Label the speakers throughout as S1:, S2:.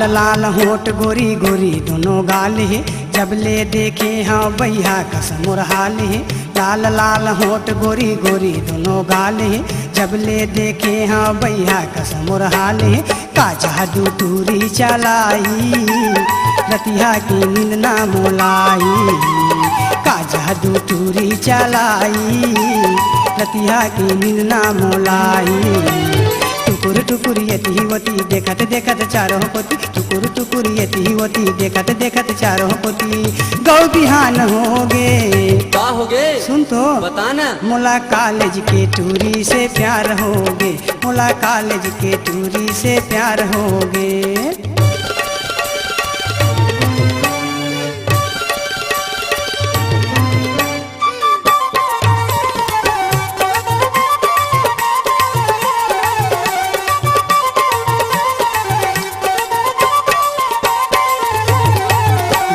S1: लाल होठ गोरी गोरी दोनों गाल है, जब ले देखे हाँ भैया कसम और हाल है। लाल लाल होठ गोरी गोरी दोनों गाल है, जब ले देखे हाँ भैया कसम और हाल है। का जादू टूरी चलाई रतिया की नींद ना मोलाई, का जादू टूरी चलाई रतिया की नींद ना मोलाई। टुकुर टुकुर यती होती देखत देखत चारों पोती, टुकुर टुकुर यती होती देखत देखत चारों पोती। गौ बिहान हो गे
S2: का हो गे
S1: सुन तो
S2: बताना।
S1: मोला कॉलेज के टूरी से प्यार हो गे, मोला कॉलेज के टूरी से प्यार हो गे।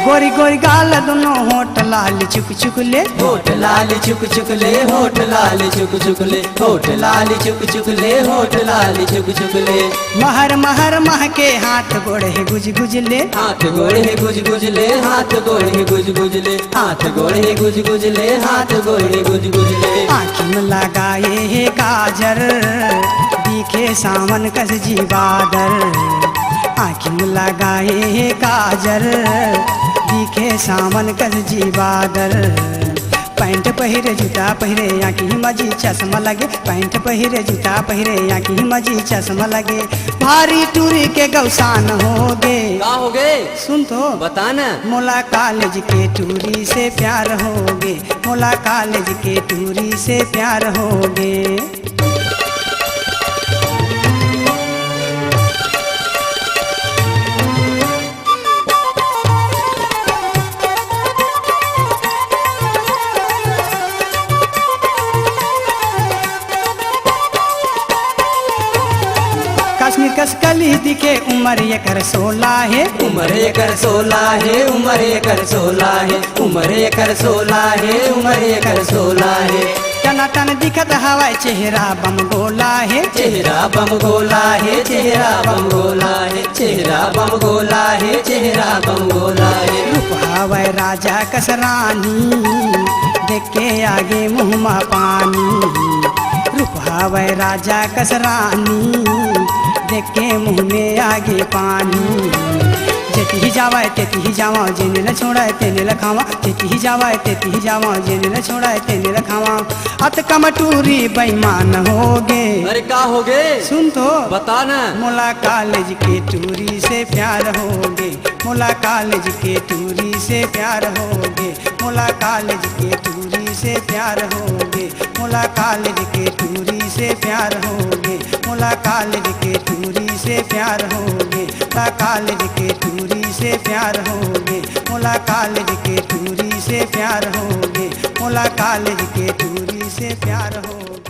S1: गोरी गोरी गाल दोनों होठ लाल चुक चुक ले,
S2: होठ लाल चुक चुक ले, होठ लाल चुक चुक ले, होठ लाल चुक चुक ले, होठ लाल चुक चुक ले।
S1: महर महर मह के हाथ गोड़ है गुज गुज ले,
S2: हाथ गोड़ है गुज गुज ले, हाथ गोड़ है गुज गुज ले, हाथ गोड़ है गुज गुज ले, हाथ गोड़ है गुज गुज ले।
S1: आँखी में लगाए है काजर दिखे सावन कस जी बादर, आँखी में लगाए है काजर दिखे सावन कस जी बादर। पैंट पहिरे जूता पहिरे आँखी मजी चश्मा लगे, पैंट पहिरे जूता पहिरे आँखी मजी चश्मा लगे। भारी टूरी के गौसान हो गे
S2: का हो गे
S1: सुन तो
S2: बताना।
S1: मोला कॉलेज के टूरी से प्यार हो गे, मोला कॉलेज के टूरी से प्यार हो गे। कश्मीर कस कली दिखे उम्र एकर 16 है,
S2: उम्र एकर 16 है, उम्र एकर 16 है, उम्र एकर 16 है, उम्र एकर 16 है।
S1: टना टन दिखत हवाई चेहरा बम गोला है,
S2: चेहरा बम गोला है, चेहरा बम गोला है, चेहरा बम गोला है, चेहरा बम गोला है।
S1: रूप हवाई राजा कसरानी देख के आगे मुँह में पानी, रूप हवाई राजा कसरानी देख के मुँह में आगे पानी। जेती ही जावा तेती ही जावा जेने न छोड़ा तेने लखावा, जेती ही जावा तेती ही जावा जेने न छोड़ा तेने लखावा। अत कमटूरी बेईमान हो गे
S2: अरे का हो गे
S1: सुन तो
S2: बताना।
S1: मोला कॉलेज के टूरी से प्यार हो गे, मोला कॉलेज के टूरी से प्यार हो गे, मोला कॉलेज के टूरी से प्यार हो गे, मोला कॉलेज के टूरी से प्यार हो गे, मोला कॉलेज के टूरी से प्यार हो गे, मोला कॉलेज के टूरी से प्यार हो गे, मोला कॉलेज के टूरी से प्यार हो गे, मोला कॉलेज के टूरी से प्यार हो।